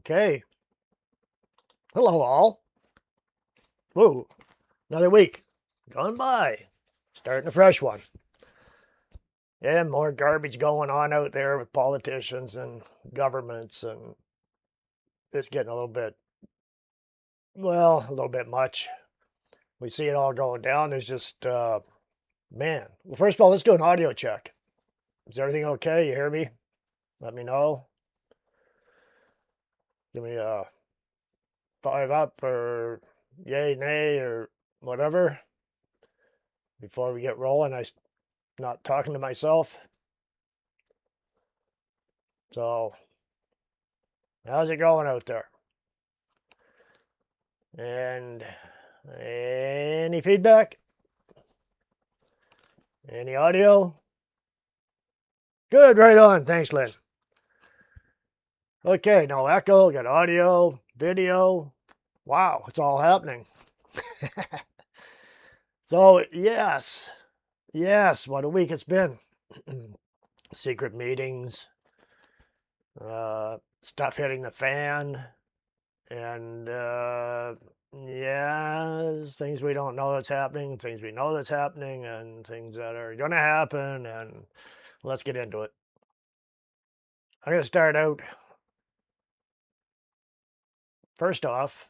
Okay. Hello, all. Woo. Another week gone by. Starting a fresh one. And more garbage going on out there with politicians and governments, and it's getting a little bit, well, a little bit much. We see it all going down. There's just, man. Well, first of all, let's do an audio check. Is everything okay? You hear me? Let me know. Give me a 5 up or yay, nay, or whatever before we get rolling. I'm not talking to myself. So, how's it going out there? And any feedback? Any audio? Good, right on. Thanks, Lynn. Okay, no echo, got audio, video. Wow, it's all happening. So, yes, what a week it's been. Secret meetings, stuff hitting the fan, and yeah, there's things we don't know that's happening, things we know that's happening, and things that are going to happen, and let's get into it. I'm going to start out, first off,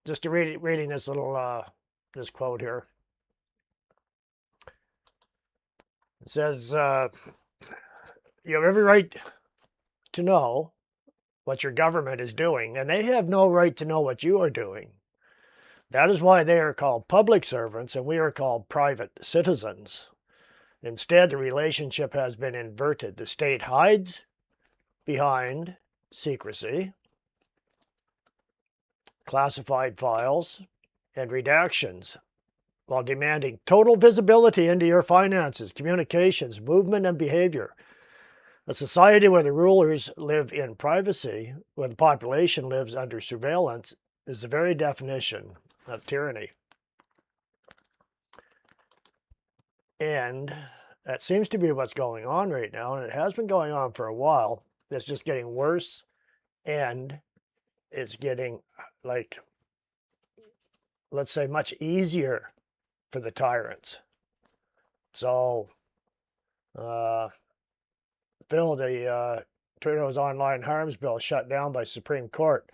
just reading this little, this quote here. It says, you have every right to know what your government is doing, and they have no right to know what you are doing. That is why they are called public servants, and we are called private citizens. Instead, the relationship has been inverted. The state hides behind secrecy, classified files, and redactions, while demanding total visibility into your finances, communications, movement, and behavior. A society where the rulers live in privacy, where the population lives under surveillance, is the very definition of tyranny. And that seems to be what's going on right now, and it has been going on for a while. It's just getting worse, and it's getting, like, let's say, much easier for the tyrants. So, Phil, the Tornadoes Online Harms Bill shut down by Supreme Court.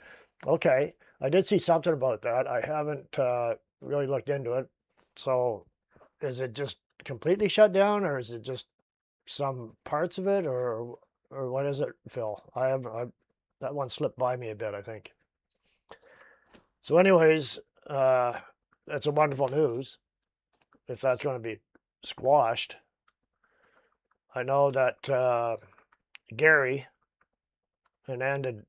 Okay, I did see something about that. I haven't really looked into it. So, is it just completely shut down, or is it just some parts of it, or what is it, Phil? That one slipped by me a bit, I think. So, anyways, that's a wonderful news if that's going to be squashed. I know that Gary Hernandez,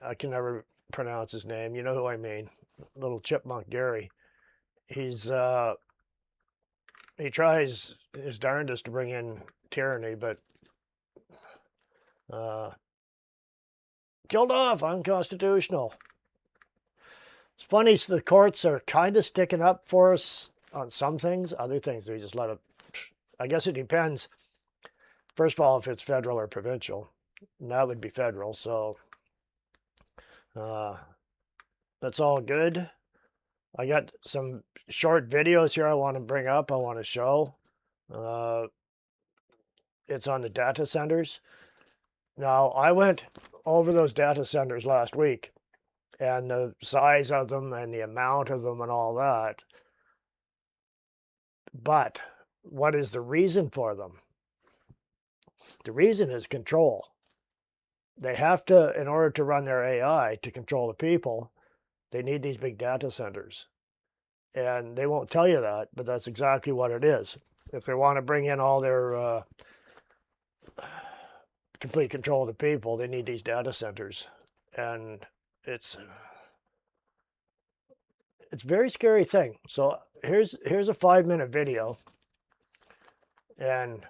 I can never pronounce his name. You know who I mean? Little chipmunk Gary. He tries his darndest to bring in tyranny, but killed off, unconstitutional. It's funny, so the courts are kind of sticking up for us on some things. Other things, they just let it. I guess it depends. First of all, if it's federal or provincial, and that would be federal. So that's all good. I got some short videos here I want to bring up. I want to show. It's on the data centers. Now, I went over those data centers last week, and the size of them and the amount of them and all that. But what is the reason for them? The reason is control. They have to, in order to run their AI to control the people, they need these big data centers. And they won't tell you that, but that's exactly what it is. If they want to bring in all their complete control of the people, they need these data centers. And it's a very scary thing. So here's a 5-minute video, and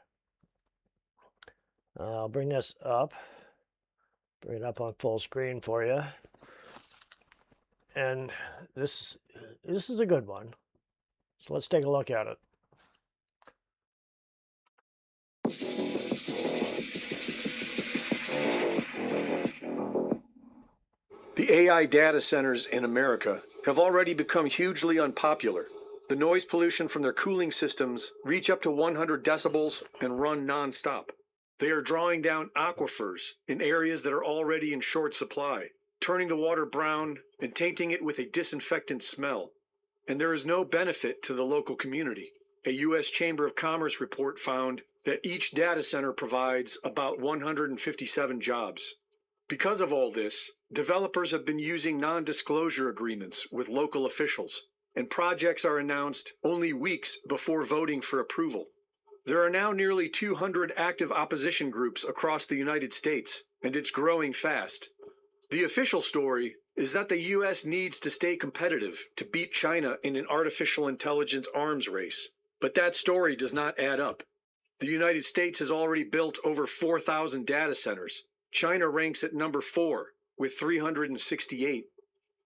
I'll bring this up, bring it up on full screen for you. And this is a good one. So let's take a look at it. The AI data centers in America have already become hugely unpopular. The noise pollution from their cooling systems reach up to 100 decibels and run non-stop. They are drawing down aquifers in areas that are already in short supply, turning the water brown and tainting it with a disinfectant smell. And there is no benefit to the local community. A U.S. Chamber of Commerce report found that each data center provides about 157 jobs. Because of all this, developers have been using non-disclosure agreements with local officials, and projects are announced only weeks before voting for approval. There are now nearly 200 active opposition groups across the United States, and it's growing fast. The official story is that the U.S. needs to stay competitive to beat China in an artificial intelligence arms race. But that story does not add up. The United States has already built over 4,000 data centers. China ranks at number 4 with 368.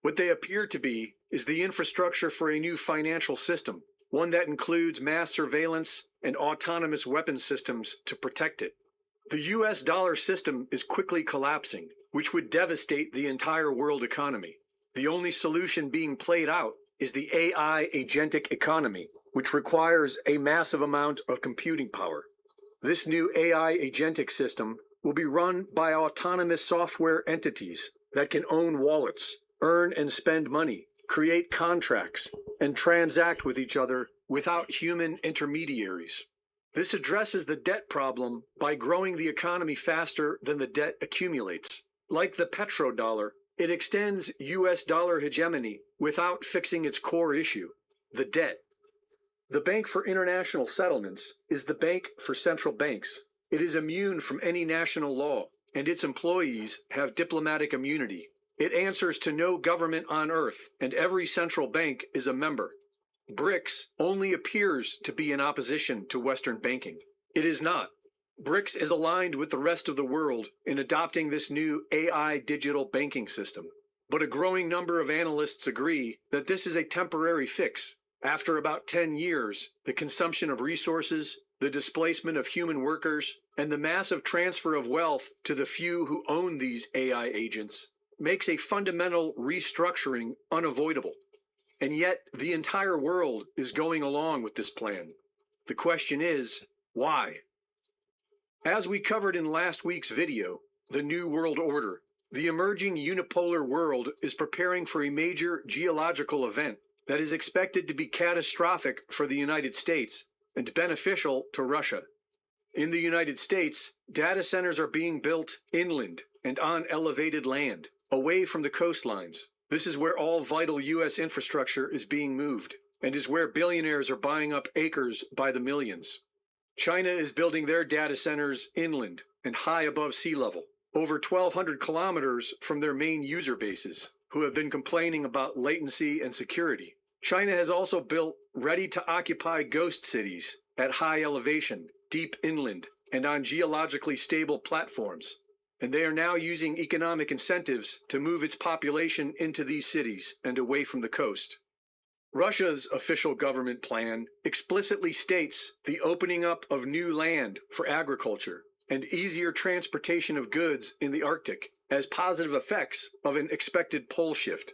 What they appear to be is the infrastructure for a new financial system, one that includes mass surveillance and autonomous weapon systems to protect it. The US dollar system is quickly collapsing, which would devastate the entire world economy. The only solution being played out is the AI agentic economy, which requires a massive amount of computing power. This new AI agentic system will be run by autonomous software entities that can own wallets, earn and spend money, create contracts, and transact with each other without human intermediaries. This addresses the debt problem by growing the economy faster than the debt accumulates. Like the petrodollar, it extends US dollar hegemony without fixing its core issue, the debt. The Bank for International Settlements is the bank for central banks. It is immune from any national law, and its employees have diplomatic immunity. It answers to no government on earth, and every central bank is a member. BRICS only appears to be in opposition to Western banking. It is not. BRICS is aligned with the rest of the world in adopting this new AI digital banking system. But a growing number of analysts agree that this is a temporary fix. After about 10 years, the consumption of resources, the displacement of human workers, and the massive transfer of wealth to the few who own these AI agents makes a fundamental restructuring unavoidable. And yet, the entire world is going along with this plan. The question is, why? As we covered in last week's video, the New World Order, the emerging unipolar world is preparing for a major geological event that is expected to be catastrophic for the United States and beneficial to Russia. In the United States, data centers are being built inland and on elevated land, away from the coastlines. This is where all vital U.S. infrastructure is being moved, and is where billionaires are buying up acres by the millions. China is building their data centers inland and high above sea level, over 1,200 kilometers from their main user bases, who have been complaining about latency and security. China has also built ready-to-occupy ghost cities at high elevation, deep inland, and on geologically stable platforms. And they are now using economic incentives to move its population into these cities and away from the coast. Russia's official government plan explicitly states the opening up of new land for agriculture and easier transportation of goods in the Arctic as positive effects of an expected pole shift.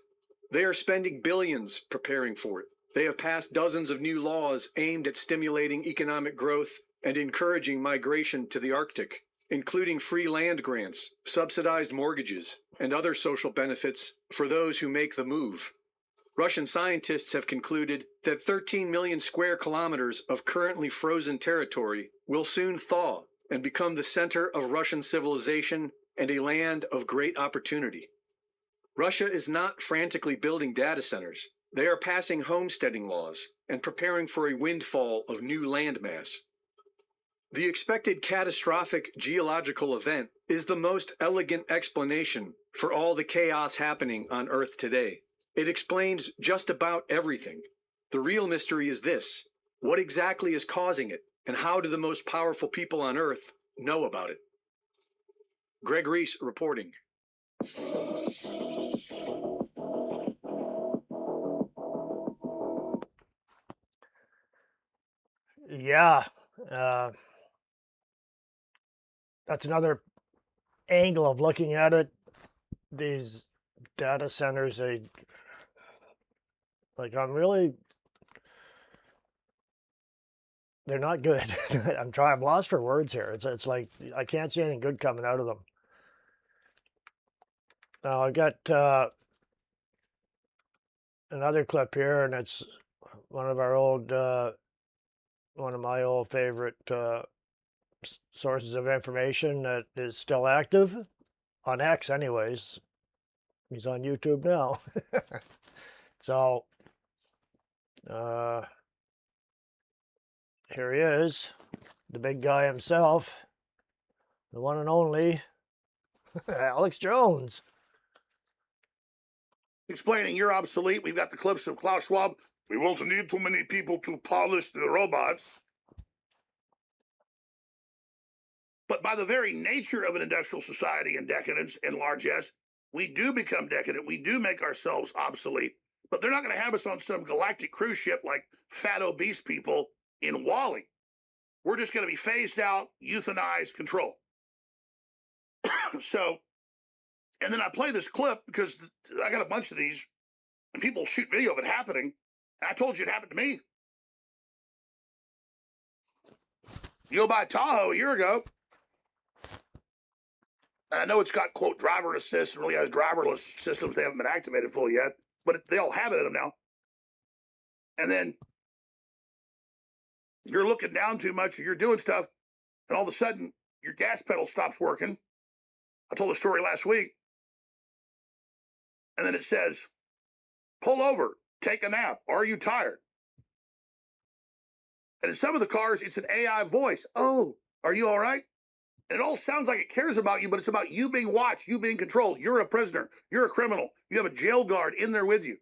They are spending billions preparing for it. They have passed dozens of new laws aimed at stimulating economic growth and encouraging migration to the Arctic, including free land grants, subsidized mortgages, and other social benefits for those who make the move. Russian scientists have concluded that 13 million square kilometers of currently frozen territory will soon thaw and become the center of Russian civilization and a land of great opportunity. Russia is not frantically building data centers. They are passing homesteading laws and preparing for a windfall of new landmass. The expected catastrophic geological event is the most elegant explanation for all the chaos happening on Earth today. It explains just about everything. The real mystery is this: what exactly is causing it, and how do the most powerful people on Earth know about it? Greg Reese reporting. Yeah, uh, that's another angle of looking at it. These data centers, I'm they're not good. I'm lost for words here. It's like I can't see anything good coming out of them. Now I got another clip here, and it's one of our old, one of my old favorite sources of information that is still active on X, anyways. He's on YouTube now. So here he is, the big guy himself, the one and only Alex Jones. Explaining you're obsolete. We've got the clips of Klaus Schwab. We won't need too many people to polish the robots. But by the very nature of an industrial society and decadence and largesse, we do become decadent. We do make ourselves obsolete. But they're not going to have us on some galactic cruise ship like fat, obese people in Wall-E. We're just going to be phased out, euthanized, controlled. So, and then I play this clip because I got a bunch of these, and people shoot video of it happening. And I told you it happened to me. You go by Tahoe a year ago, and I know it's got, quote, driver assist and really has driverless systems. They haven't been activated fully yet, but they all have it in them now. And then you're looking down too much, or you're doing stuff, and all of a sudden your gas pedal stops working. I told a story last week. And then it says, pull over, take a nap. Are you tired? And in some of the cars, it's an AI voice. Oh, are you all right? And it all sounds like it cares about you, but it's about you being watched, you being controlled. You're a prisoner. You're a criminal. You have a jail guard in there with you.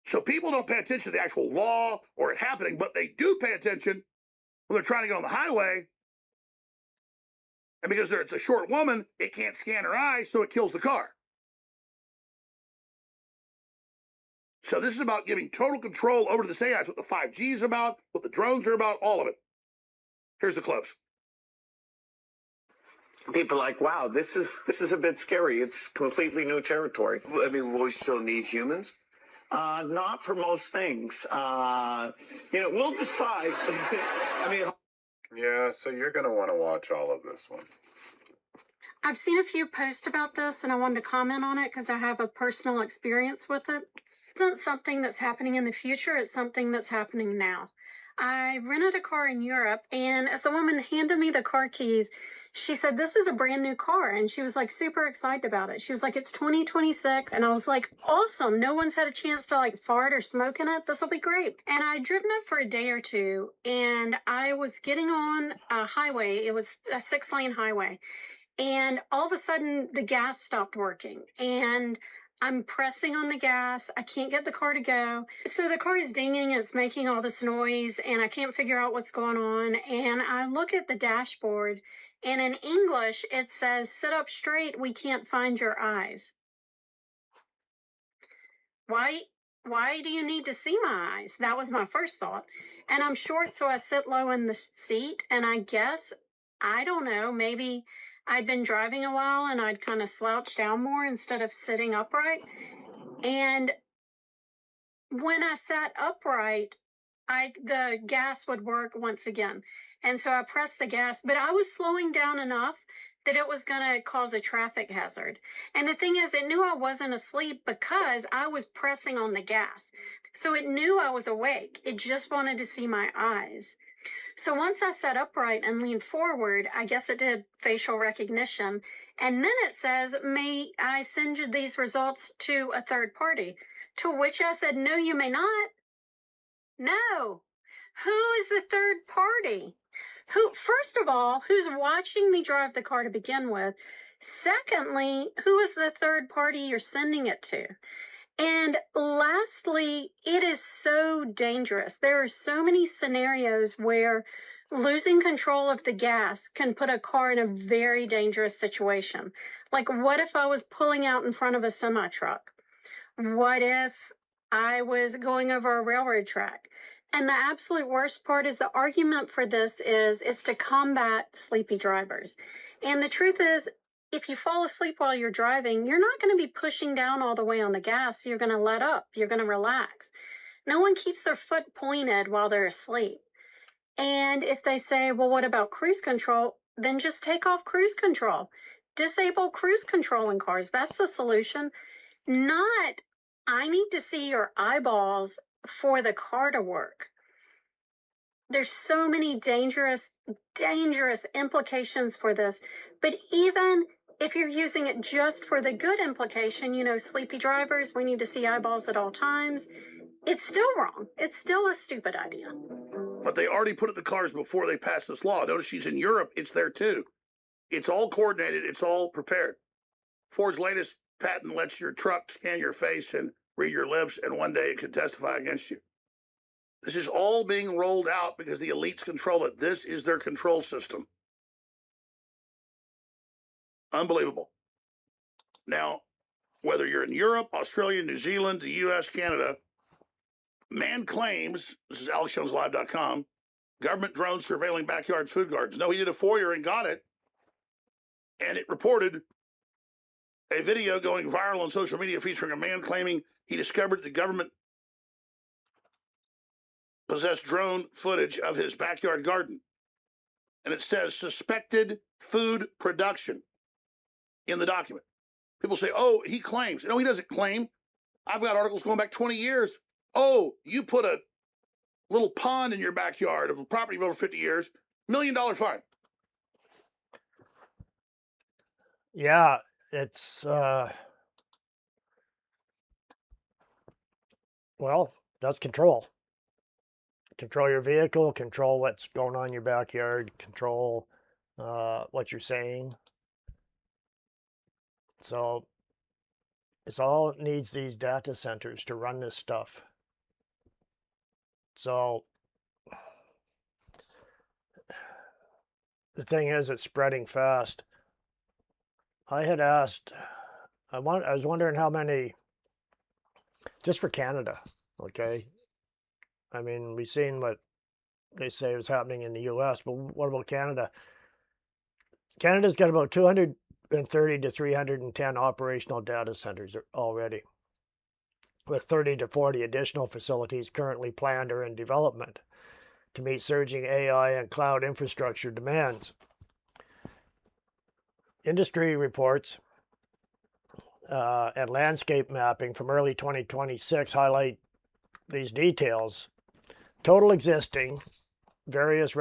So people don't pay attention to the actual law or it happening, but they do pay attention when they're trying to get on the highway. And because it's a short woman, it can't scan her eyes, so it kills the car. So this is about giving total control over to this AI. It's what the 5G is about, what the drones are about, all of it. Here's the close. People are like, wow, this is a bit scary. It's completely new territory. I mean, will we still need humans? Not for most things. We'll decide. I mean, Yeah, so you're going to want to watch all of this one. I've seen a few posts about this and I wanted to comment on it because I have a personal experience with it. It isn't something that's happening in the future, it's something that's happening now. I rented a car in Europe, and as the woman handed me the car keys, she said, this is a brand new car. And she was like super excited about it. She was like, it's 2026. And I was like, awesome. No one's had a chance to like fart or smoke in it. This will be great. And I'd driven it for a day or two, and I was getting on a highway. It was a 6-lane highway. And all of a sudden the gas stopped working, and I'm pressing on the gas. I can't get the car to go. So the car is dinging. It's making all this noise, and I can't figure out what's going on. And I look at the dashboard, and in English, it says, sit up straight. We can't find your eyes. Why do you need to see my eyes? That was my first thought. And I'm short, so I sit low in the seat. And I guess, I don't know, maybe I'd been driving a while and I'd kind of slouch down more instead of sitting upright. And when I sat upright, the gas would work once again. And so I pressed the gas, but I was slowing down enough that it was going to cause a traffic hazard. And the thing is, it knew I wasn't asleep because I was pressing on the gas. So it knew I was awake. It just wanted to see my eyes. So once I sat upright and leaned forward, I guess it did facial recognition. And then it says, may I send you these results to a third party? To which I said, no, you may not. No. Who is the third party? Who, first of all, who's watching me drive the car to begin with? Secondly, who is the third party you're sending it to? And lastly, it is so dangerous. There are so many scenarios where losing control of the gas can put a car in a very dangerous situation. Like, what if I was pulling out in front of a semi-truck? What if I was going over a railroad track? And the absolute worst part is the argument for this is to combat sleepy drivers. And the truth is, if you fall asleep while you're driving, you're not going to be pushing down all the way on the gas. You're going to let up, you're going to relax. No one keeps their foot pointed while they're asleep. And if they say, well, what about cruise control? Then just take off cruise control. Disable cruise control in cars. That's the solution. Not, I need to see your eyeballs for the car to work. There's so many dangerous implications for this. But even if you're using it just for the good implication, sleepy drivers, we need to see eyeballs at all times, it's still wrong. It's still a stupid idea. But they already put it in the cars before they passed this law. Notice she's in Europe. It's there too. It's all coordinated. It's all prepared. Ford's latest patent lets your truck scan your face and read your lips, and one day it could testify against you. This is all being rolled out because the elites control it. This is their control system. Unbelievable. Now, whether you're in Europe, Australia, New Zealand, the U.S., Canada, man claims, this is AlexJonesLive.com, government drones surveilling backyard food gardens. No, he did a FOIA and got it. And it reported a video going viral on social media featuring a man claiming he discovered the government possessed drone footage of his backyard garden. And it says suspected food production in the document. People say, oh, he claims. No, he doesn't claim. I've got articles going back 20 years. Oh, you put a little pond in your backyard of a property of over 50 years, $1 million fine. Yeah, it's, well, that's control. Control your vehicle, control what's going on in your backyard, control what you're saying. So it's all needs these data centers to run this stuff. So the thing is, it's spreading fast. I had asked, I was wondering how many, just for Canada, okay? I mean, we've seen what they say was happening in the US, but what about Canada? Canada's got about 230 to 310 operational data centers already, with 30 to 40 additional facilities currently planned or in development to meet surging AI and cloud infrastructure demands. Industry reports and landscape mapping from early 2026 highlight these details. Total existing various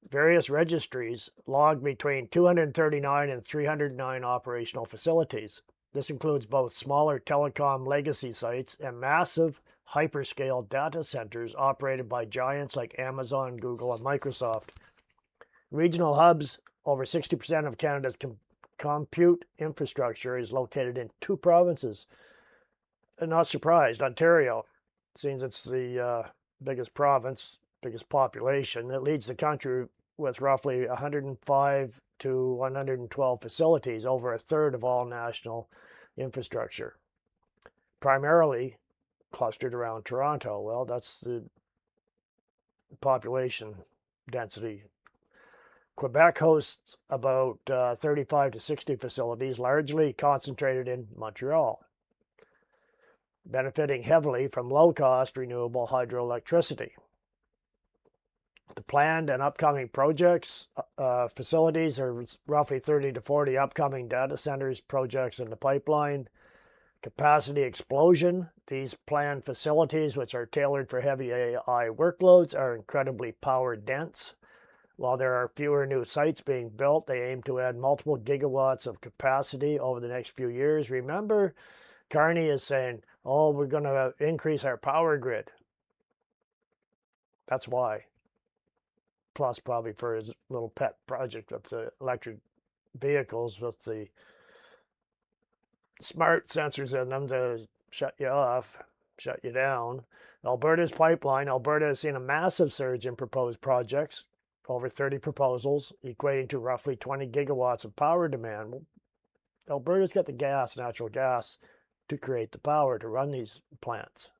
various registries logged between 239 and 309 operational facilities. This includes both smaller telecom legacy sites and massive hyperscale data centers operated by giants like Amazon, Google, and Microsoft. Regional hubs, over 60% of Canada's compute infrastructure is located in 2 provinces. And not surprised, Ontario, since it's the biggest province, biggest population, it leads the country with roughly 105 to 112 facilities, over a third of all national infrastructure, primarily clustered around Toronto. Well, that's the population density. Quebec hosts about 35 to 60 facilities, largely concentrated in Montreal, benefiting heavily from low-cost renewable hydroelectricity. The planned and upcoming projects, facilities are roughly 30 to 40 upcoming data centers projects in the pipeline. Capacity explosion. These planned facilities, which are tailored for heavy AI workloads, are incredibly power dense. While there are fewer new sites being built, they aim to add multiple gigawatts of capacity over the next few years. Remember, Carney is saying, oh, we're going to increase our power grid. That's why. Plus probably for his little pet project of the electric vehicles with the smart sensors in them to shut you off, shut you down. Alberta's pipeline. Alberta has seen a massive surge in proposed projects, over 30 proposals, equating to roughly 20 gigawatts of power demand. Alberta's got the gas, natural gas, to create the power to run these plants.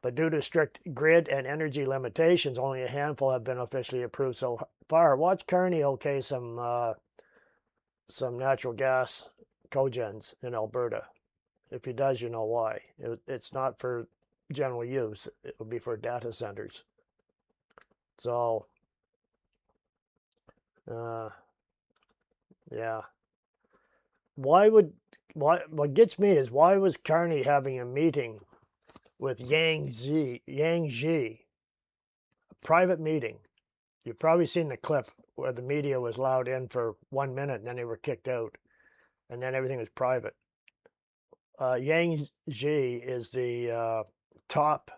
But due to strict grid and energy limitations, only a handful have been officially approved so far. Watch Kearney okay some natural gas cogens in Alberta. If he does, you know why. It's not for general use. It would be for data centers. So, yeah. What gets me is why was Kearney having a meeting with Yang Zi, a private meeting? You've probably seen the clip where the media was allowed in for 1 minute and then they were kicked out, and then everything was private. Yang Zi is the top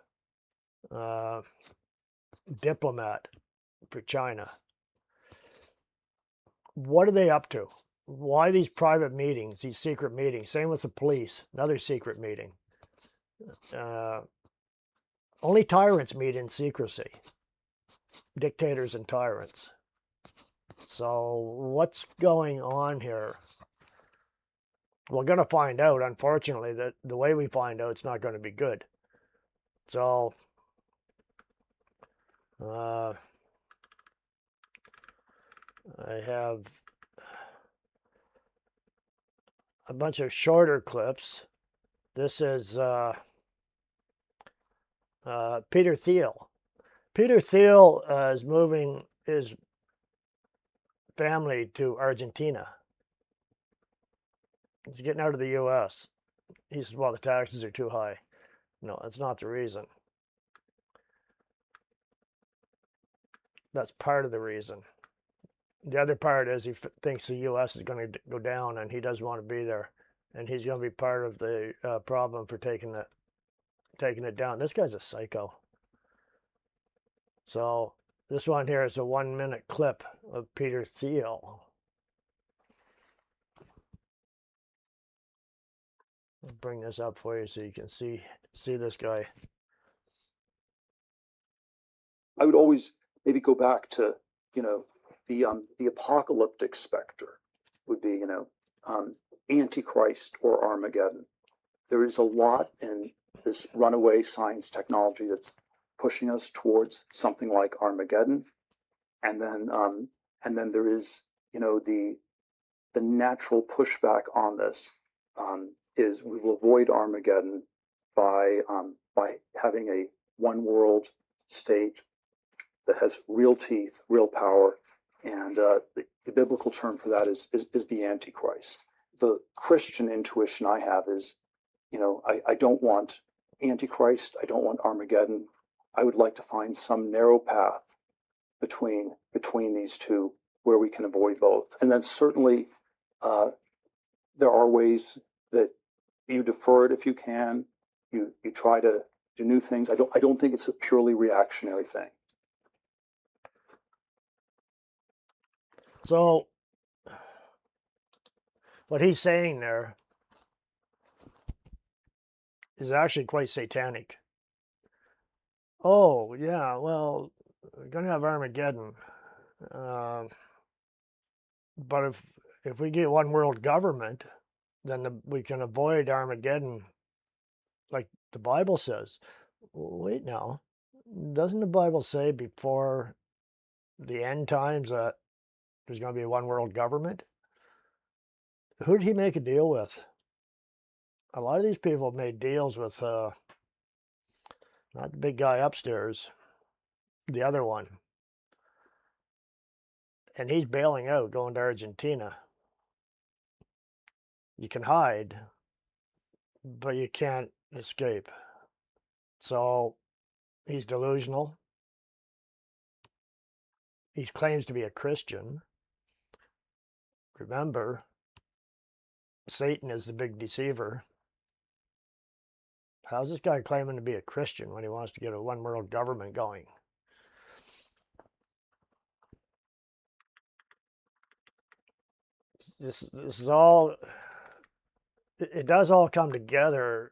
diplomat for China. What are they up to? Why these private meetings, these secret meetings? Same with the police, another secret meeting. Only tyrants meet in secrecy, dictators and tyrants. So what's going on here? We're going to find out, unfortunately, that the way we find out, it's not going to be good. So, I have a bunch of shorter clips. This is Peter Thiel. Peter Thiel is moving his family to Argentina. He's getting out of the U.S. He says, well, the taxes are too high. No, that's not the reason. That's part of the reason. The other part is he thinks the U.S. is going to go down and he doesn't want to be there. And he's going to be part of the problem for taking it down. This guy's a psycho. So this one here is a 1 minute clip of Peter Thiel. I'll bring this up for you so you can see this guy. I would always maybe go back to, the apocalyptic specter would be, Antichrist or Armageddon. There is a lot in this runaway science technology that's pushing us towards something like Armageddon, and then there is, the natural pushback on this is we will avoid Armageddon by having a one world state that has real teeth, real power, and the biblical term for that is the Antichrist. The Christian intuition I have is, I don't want Antichrist, I don't want Armageddon. I would like to find some narrow path between these two where we can avoid both. And then certainly there are ways that you defer it if you can. You try to do new things. I don't think it's a purely reactionary thing. So what he's saying there is actually quite satanic. Oh, yeah, well, we're going to have Armageddon. But if we get one world government, then we can avoid Armageddon like the Bible says. Wait now, doesn't the Bible say before the end times that there's going to be one world government? Who did he make a deal with? A lot of these people made deals with not the big guy upstairs, the other one. And he's bailing out, going to Argentina. You can hide, but you can't escape. So he's delusional. He claims to be a Christian. Remember, Satan is the big deceiver. How's this guy claiming to be a Christian when he wants to get a one world government going? This is all, it does all come together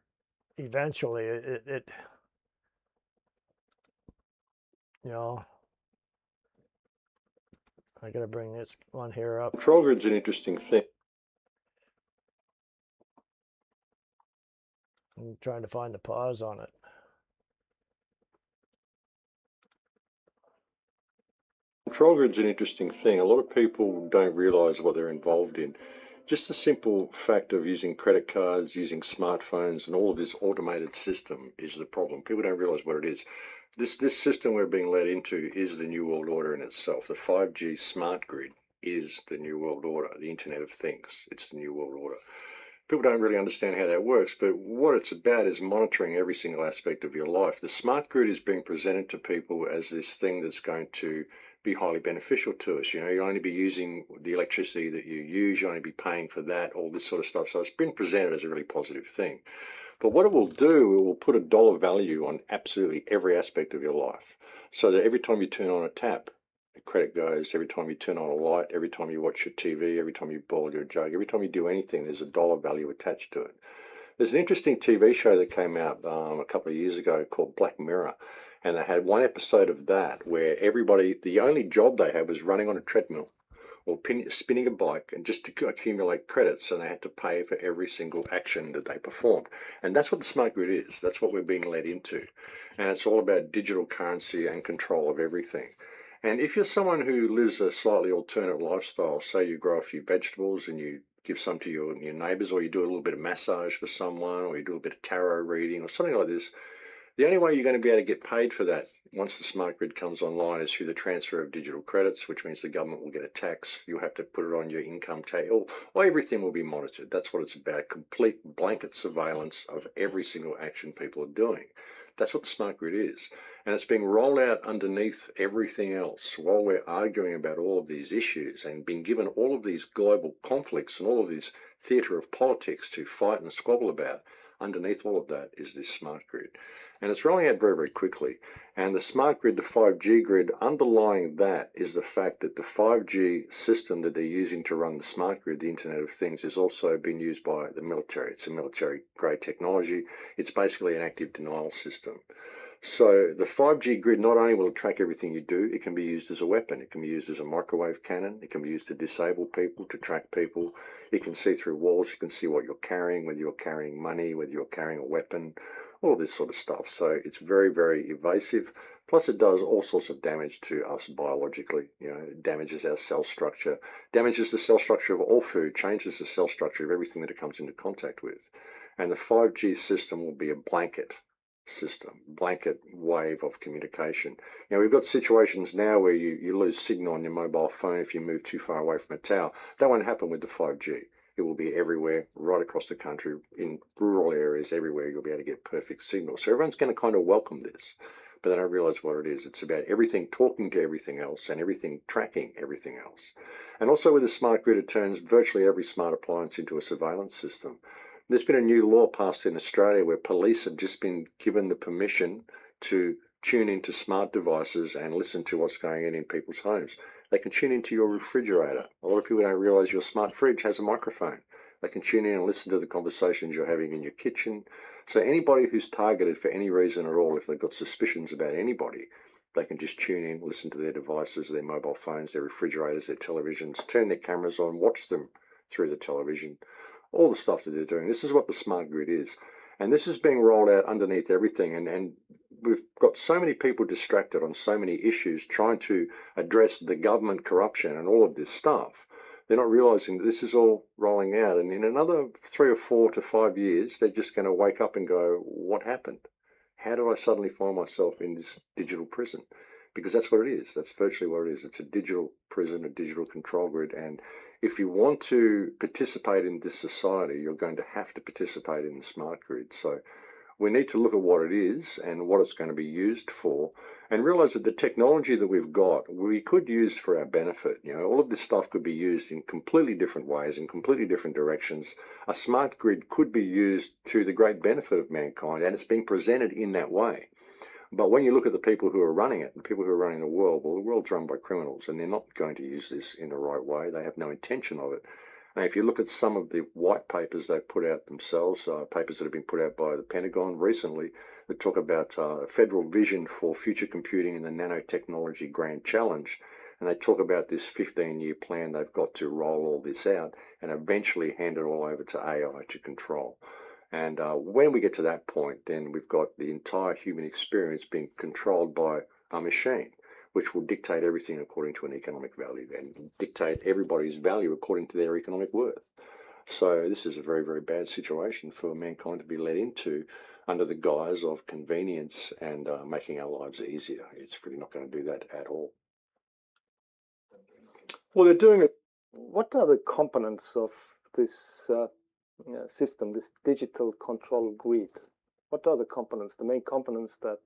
eventually. It I gotta bring this one here up. Trogard's an interesting thing. I'm trying to find the pause on it. Control grid's an interesting thing. A lot of people don't realize what they're involved in. Just the simple fact of using credit cards, using smartphones, and all of this automated system is the problem. People don't realize what it is. This system we're being led into is the New World Order in itself. The 5G smart grid is the New World Order, the Internet of Things. It's the New World Order. People don't really understand how that works, but what it's about is monitoring every single aspect of your life. The smart grid is being presented to people as this thing that's going to be highly beneficial to us. You know, you'll only be using the electricity that you use, you'll only be paying for that, all this sort of stuff. So it's been presented as a really positive thing. But what it will do, it will put a dollar value on absolutely every aspect of your life. So that every time you turn on a tap, the credit goes. Every time you turn on a light, every time you watch your TV, every time you boil your jug, every time you do anything, there's a dollar value attached to it. There's an interesting TV show that came out a couple of years ago called Black Mirror. And they had one episode of that where everybody, the only job they had was running on a treadmill or spinning a bike and just to accumulate credits, and they had to pay for every single action that they performed. And that's what the smart grid is. That's what we're being led into. And it's all about digital currency and control of everything. And if you're someone who lives a slightly alternate lifestyle, say you grow a few vegetables and you give some to your neighbors, or you do a little bit of massage for someone, or you do a bit of tarot reading or something like this, the only way you're going to be able to get paid for that once the smart grid comes online is through the transfer of digital credits, which means the government will get a tax. You'll have to put it on your income tax, or everything will be monitored. That's what it's about, complete blanket surveillance of every single action people are doing. That's what the smart grid is. And it's being rolled out underneath everything else while we're arguing about all of these issues and being given all of these global conflicts and all of this theatre of politics to fight and squabble about. Underneath all of that is this smart grid. And it's rolling out very, very quickly. And the smart grid, the 5G grid, underlying that is the fact that the 5G system that they're using to run the smart grid, the Internet of Things, is also being used by the military. It's a military-grade technology. It's basically an active denial system. So the 5G grid not only will track everything you do, it can be used as a weapon. It can be used as a microwave cannon. It can be used to disable people, to track people. It can see through walls. It can see what you're carrying, whether you're carrying money, whether you're carrying a weapon, all this sort of stuff. So it's very, very evasive. Plus it does all sorts of damage to us biologically. You know, it damages our cell structure, damages the cell structure of all food, changes the cell structure of everything that it comes into contact with. And the 5G system will be a blanket system, blanket wave of communication. Now, we've got situations now where you lose signal on your mobile phone if you move too far away from a tower. That won't happen with the 5G. It will be everywhere, right across the country, in rural areas, everywhere. You'll be able to get perfect signal. So everyone's going to kind of welcome this, but they don't realize what it is. It's about everything talking to everything else and everything tracking everything else. And also with the smart grid, it turns virtually every smart appliance into a surveillance system. There's been a new law passed in Australia where police have just been given the permission to tune into smart devices and listen to what's going on in people's homes. They can tune into your refrigerator. A lot of people don't realize your smart fridge has a microphone. They can tune in and listen to the conversations you're having in your kitchen. So anybody who's targeted for any reason at all, if they've got suspicions about anybody, they can just tune in, listen to their devices, their mobile phones, their refrigerators, their televisions, turn their cameras on, watch them through the television, all the stuff that they're doing. This is what the smart grid is. And this is being rolled out underneath everything. And we've got so many people distracted on so many issues trying to address the government corruption and all of this stuff. They're not realizing that this is all rolling out. And in another 3 or 4 to 5 years, they're just going to wake up and go, what happened? How did I suddenly find myself in this digital prison? Because that's what it is. That's virtually what it is. It's a digital prison, a digital control grid. And if you want to participate in this society, you're going to have to participate in the smart grid. So we need to look at what it is and what it's going to be used for, and realize that the technology that we've got, we could use for our benefit. You know, all of this stuff could be used in completely different ways, in completely different directions. A smart grid could be used to the great benefit of mankind, and it's being presented in that way. But when you look at the people who are running it, the people who are running the world, well, the world's run by criminals, and they're not going to use this in the right way. They have no intention of it. And if you look at some of the white papers they've put out themselves, papers that have been put out by the Pentagon recently, that talk about a federal vision for future computing in the nanotechnology grand challenge, and they talk about this 15-year plan they've got to roll all this out and eventually hand it all over to AI to control. And when we get to that point, then we've got the entire human experience being controlled by a machine, which will dictate everything according to an economic value and dictate everybody's value according to their economic worth. So this is a very, very bad situation for mankind to be led into under the guise of convenience and making our lives easier. It's really not going to do that at all. Well, they're doing it. What are the components of this system, this digital control grid? What are the components, the main components that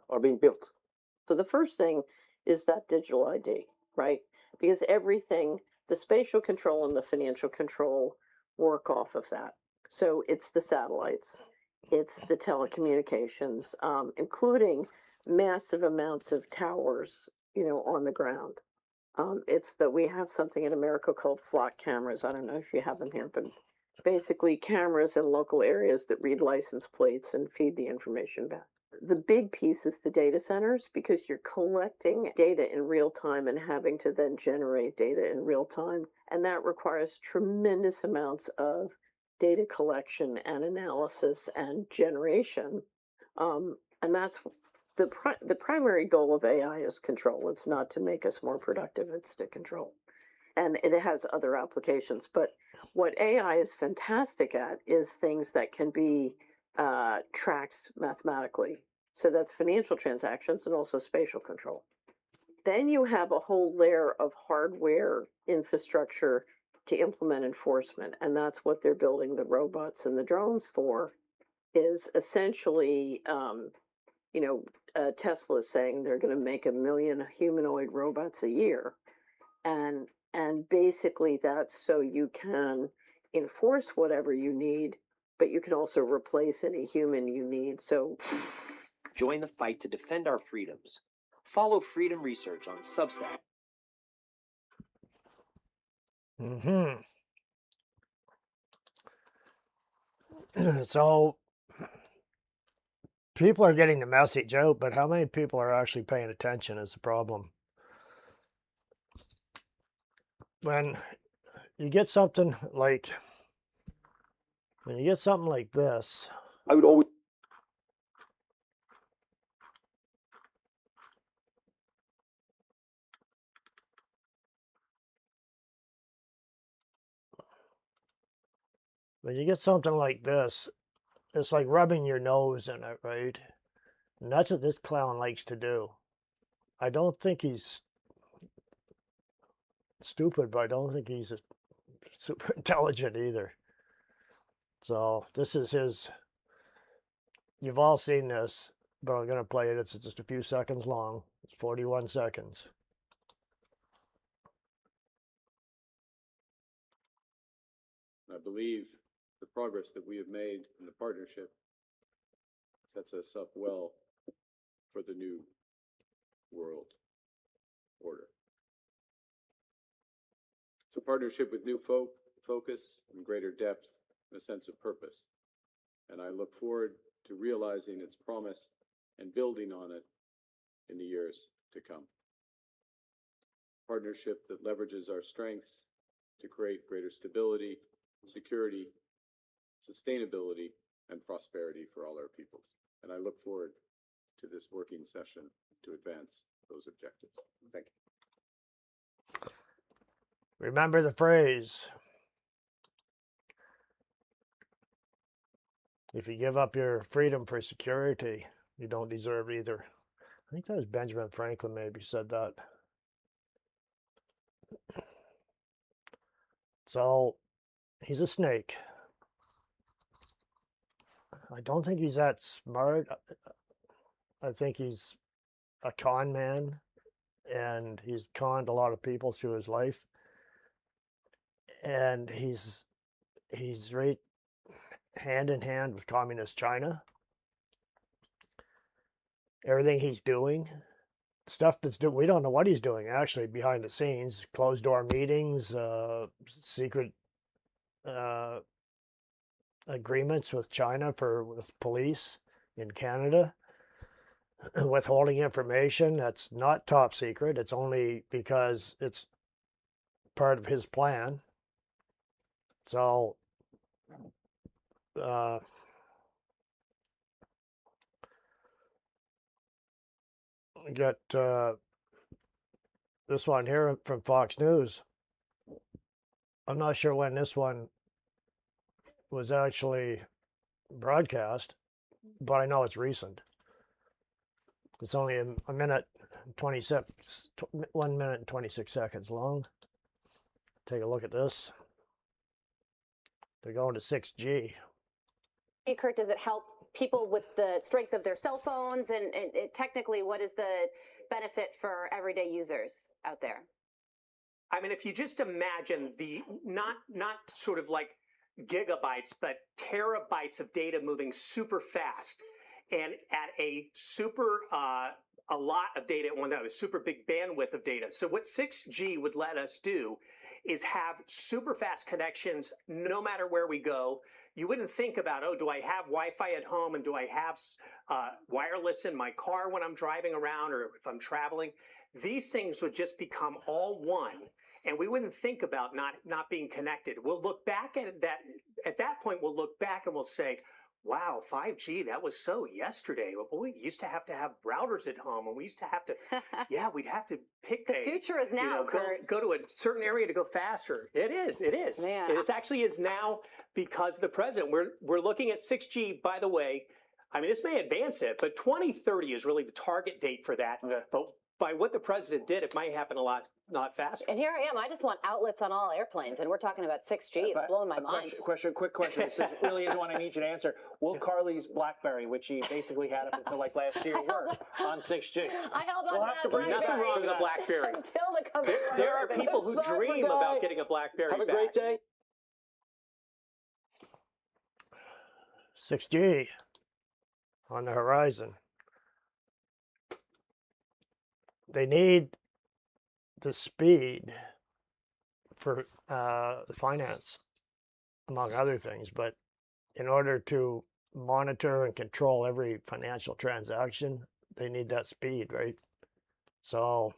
are being built? So the first thing is that digital ID, right? Because everything, the spatial control and the financial control work off of that. So it's the satellites, it's the telecommunications, including massive amounts of towers, on the ground. It's that we have something in America called flock cameras. I don't know if you have them here, but basically cameras in local areas that read license plates and feed the information back. The big piece is the data centers, because you're collecting data in real time and having to then generate data in real time. And that requires tremendous amounts of data collection and analysis and generation. And that's the primary goal of AI is control. It's not to make us more productive, it's to control. And it has other applications. But what AI is fantastic at is things that can be tracked mathematically. So that's financial transactions and also spatial control. Then you have a whole layer of hardware infrastructure to implement enforcement. And that's what they're building the robots and the drones for, is essentially, Tesla is saying they're going to make 1 million humanoid robots a year. And basically that's so you can enforce whatever you need, but you can also replace any human you need. So join the fight to defend our freedoms. Follow Freedom Research on Substack. So people are getting the message out, but how many people are actually paying attention is the problem. When you get something like this, I would always it's like rubbing your nose in it, right? And that's what this clown likes to do. I don't think he's stupid, but I don't think he's super intelligent either. So this is his. You've all seen this, but I'm going to play it. It's just a few seconds long. It's 41 seconds. I believe the progress that we have made in the partnership sets us up well for the new world order. It's a partnership with new focus and greater depth and a sense of purpose. And I look forward to realizing its promise and building on it in the years to come. Partnership that leverages our strengths to create greater stability, security, sustainability, and prosperity for all our peoples. And I look forward to this working session to advance those objectives. Thank you. Remember the phrase, if you give up your freedom for security, you don't deserve either. I think that was Benjamin Franklin maybe said that. So he's a snake. I don't think he's that smart. I think he's a con man, and he's conned a lot of people through his life. And he's right hand in hand with communist China. Everything he's doing, stuff we don't know what he's doing actually behind the scenes, closed door meetings, secret agreements with China with police in Canada, withholding information that's not top secret. It's only because it's part of his plan. So get this one here from Fox News. I'm not sure when this one was actually broadcast, but I know it's recent. It's only a minute, 26, 1 minute and 26 seconds long. Take a look at this. They're going to 6G. Hey, Kurt, does it help people with the strength of their cell phones? And technically, what is the benefit for everyday users out there? I mean, if you just imagine the not sort of like gigabytes, but terabytes of data moving super fast and at a super a lot of data at one time, a super big bandwidth of data. So what 6G would let us do is have super fast connections no matter where we go. You wouldn't think about, oh, do I have Wi-Fi at home and do I have wireless in my car when I'm driving around or if I'm traveling? These things would just become all one, and we wouldn't think about not being connected. We'll look back at that. At that point, we'll look back and we'll say, wow, 5G, that was so yesterday. Well, we used to have routers at home, and we used to have to, yeah, we'd have to pick The future is now, Kurt. go to a certain area to go faster. It is. Yeah. It actually is now because the president, we're looking at 6G, by the way. I mean, this may advance it, but 2030 is really the target date for that. Okay. But by what the president did, it might happen a lot faster. And here I am. I just want outlets on all airplanes, and we're talking about 6G. It's blowing my mind. Quick question. This is really is one I need you to answer. Will Carly's BlackBerry, which he basically had up until like last year, work on 6G? I held on We'll to have that to bring Nothing BlackBerry wrong with a BlackBerry. until the company. There are people who dream about getting a BlackBerry Have a back. great day. 6G on the horizon. They need the speed for finance, among other things, but in order to monitor and control every financial transaction, they need that speed, right? So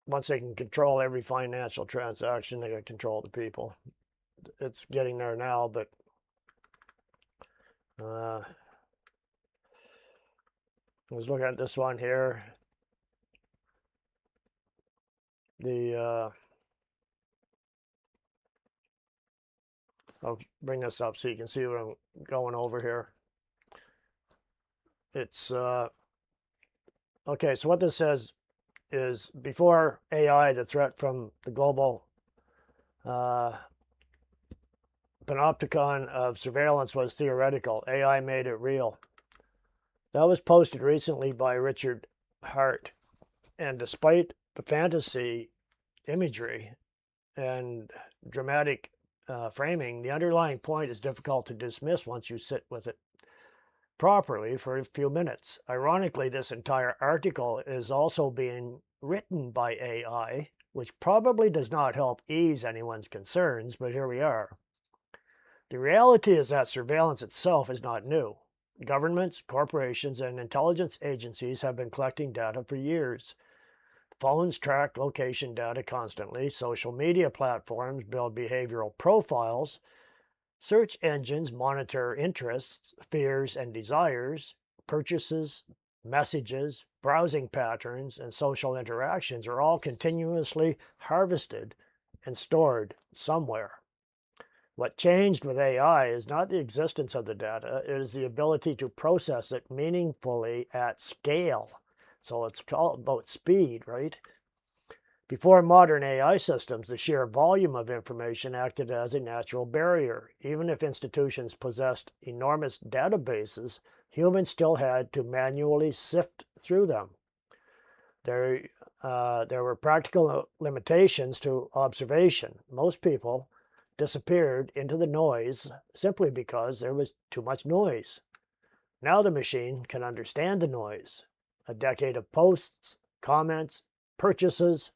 once they can control every financial transaction, they can control the people. It's getting there now, but I was looking at this one here. I'll bring this up so you can see what I'm going over here. It's okay. So what this says is before AI, the threat from the global panopticon of surveillance was theoretical. AI made it real. That was posted recently by Richard Hart. And despite the fantasy imagery and dramatic framing, the underlying point is difficult to dismiss once you sit with it properly for a few minutes. Ironically, this entire article is also being written by AI, which probably does not help ease anyone's concerns, but here we are. The reality is that surveillance itself is not new. Governments, corporations, and intelligence agencies have been collecting data for years. Phones track location data constantly. Social media platforms build behavioral profiles. Search engines monitor interests, fears, and desires. Purchases, messages, browsing patterns, and social interactions are all continuously harvested and stored somewhere. What changed with AI is not the existence of the data, it is the ability to process it meaningfully at scale. So it's all about speed, right? Before modern AI systems, the sheer volume of information acted as a natural barrier. Even if institutions possessed enormous databases, humans still had to manually sift through them. There were practical limitations to observation. Most people disappeared into the noise simply because there was too much noise. Now the machine can understand the noise. A decade of posts, comments, purchases,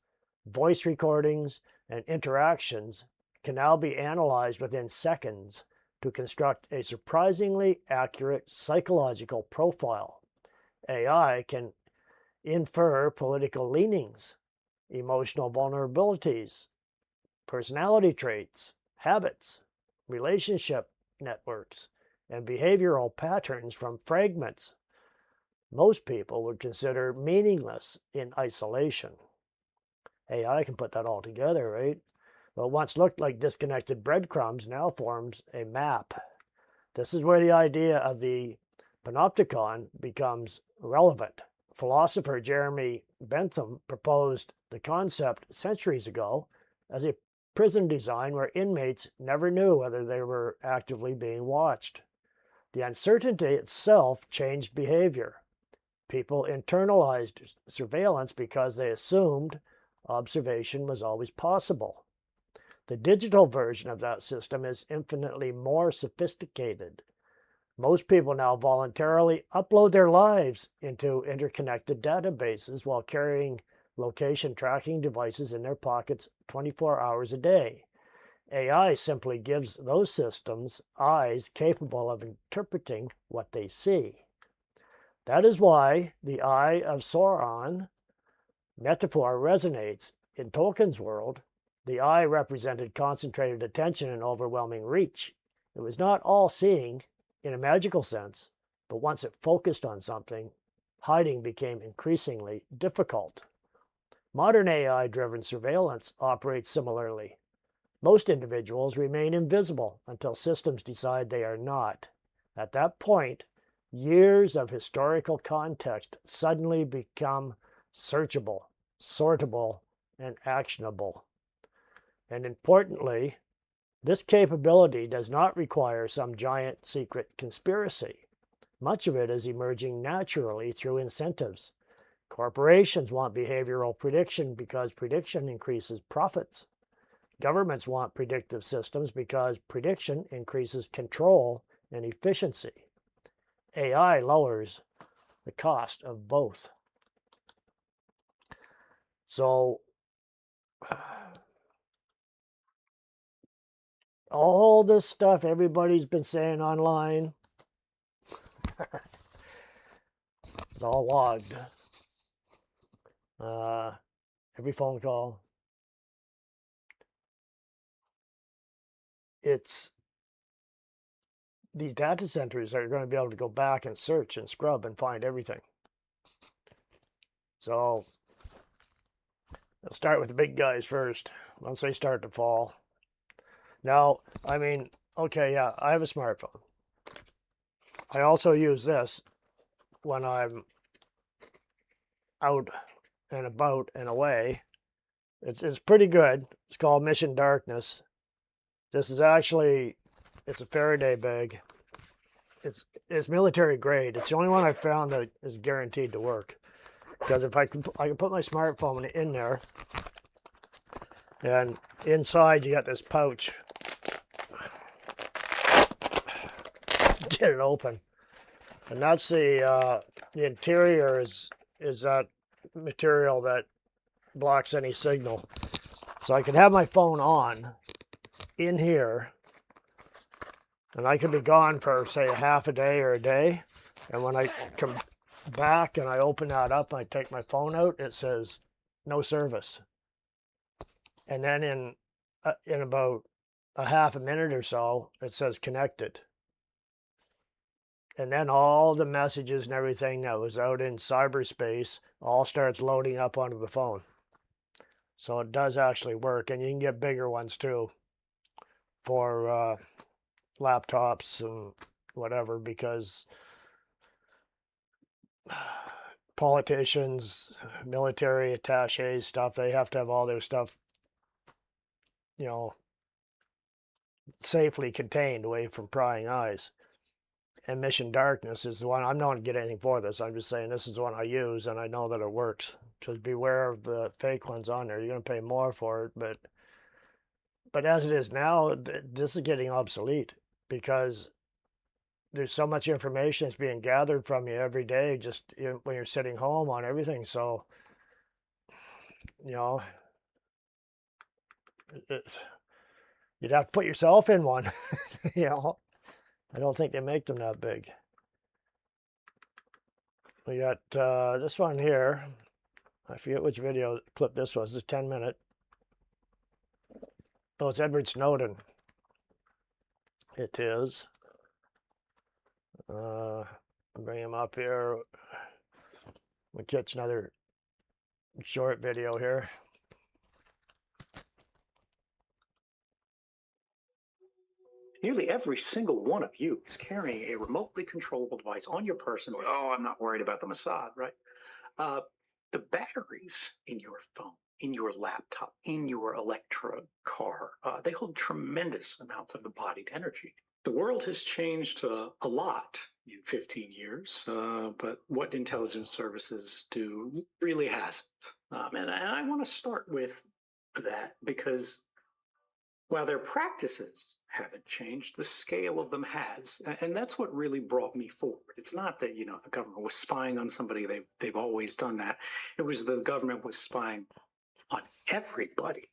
voice recordings, and interactions can now be analyzed within seconds to construct a surprisingly accurate psychological profile. AI can infer political leanings, emotional vulnerabilities, personality traits, habits, relationship networks, and behavioral patterns from fragments most people would consider meaningless in isolation. AI can put that all together, right? What once looked like disconnected breadcrumbs now forms a map. This is where the idea of the panopticon becomes relevant. Philosopher Jeremy Bentham proposed the concept centuries ago as a prison design where inmates never knew whether they were actively being watched. The uncertainty itself changed behavior. People internalized surveillance because they assumed observation was always possible. The digital version of that system is infinitely more sophisticated. Most people now voluntarily upload their lives into interconnected databases while carrying location tracking devices in their pockets 24 hours a day. AI simply gives those systems eyes capable of interpreting what they see. That is why the Eye of Sauron metaphor resonates. In Tolkien's world, the eye represented concentrated attention and overwhelming reach. It was not all-seeing in a magical sense, but once it focused on something, hiding became increasingly difficult. Modern AI-driven surveillance operates similarly. Most individuals remain invisible until systems decide they are not. At that point, years of historical context suddenly become searchable, sortable, and actionable. And importantly, this capability does not require some giant secret conspiracy. Much of it is emerging naturally through incentives. Corporations want behavioral prediction because prediction increases profits. Governments want predictive systems because prediction increases control and efficiency. AI lowers the cost of both. So, all this stuff everybody's been saying online, it's all logged. Every phone call. These data centers are going to be able to go back and search and scrub and find everything. So, they'll start with the big guys first, once they start to fall. Now, I mean, okay, yeah, I have a smartphone. I also use this when I'm out and about and away. It's pretty good. It's called Mission Darkness. This is actually, it's a Faraday bag. It's military grade. It's the only one I found that is guaranteed to work. Because if I can put my smartphone in there, and inside you got this pouch. Get it open, and that's the interior is that material that blocks any signal. So I can have my phone on in here, and I could be gone for say a half a day or a day, and when I come back and I open that up and I take my phone out, it says no service. And then in about a half a minute or so, it says connected. And then all the messages and everything that was out in cyberspace all starts loading up onto the phone. So it does actually work, and you can get bigger ones too for laptops and whatever, because politicians, military attaches, stuff, they have to have all their stuff, you know, safely contained away from prying eyes. And Mission Darkness is the one, I'm not going to get anything for this, I'm just saying this is the one I use and I know that it works. So beware of the fake ones on there. You're going to pay more for it, but as it is now, this is getting obsolete because there's so much information that's being gathered from you every day, just when you're sitting home on everything. So, you know, you'd have to put yourself in one. You know, I don't think they make them that big. We got this one here. I forget which video clip this was. It's a 10-minute. Oh, it's Edward Snowden. It is. Bring him up here. we'll catch another short video here. Nearly every single one of you is carrying a remotely controllable device on your person. Oh, I'm not worried about the Mossad, right? The batteries in your phone, in your laptop, in your electric car, they hold tremendous amounts of embodied energy. The world has changed a lot in 15 years, but what intelligence services do really hasn't. And I want to start with that because while their practices haven't changed, the scale of them has. And that's what really brought me forward. It's not that, the government was spying on somebody. They've always done that. It was the government was spying on everybody.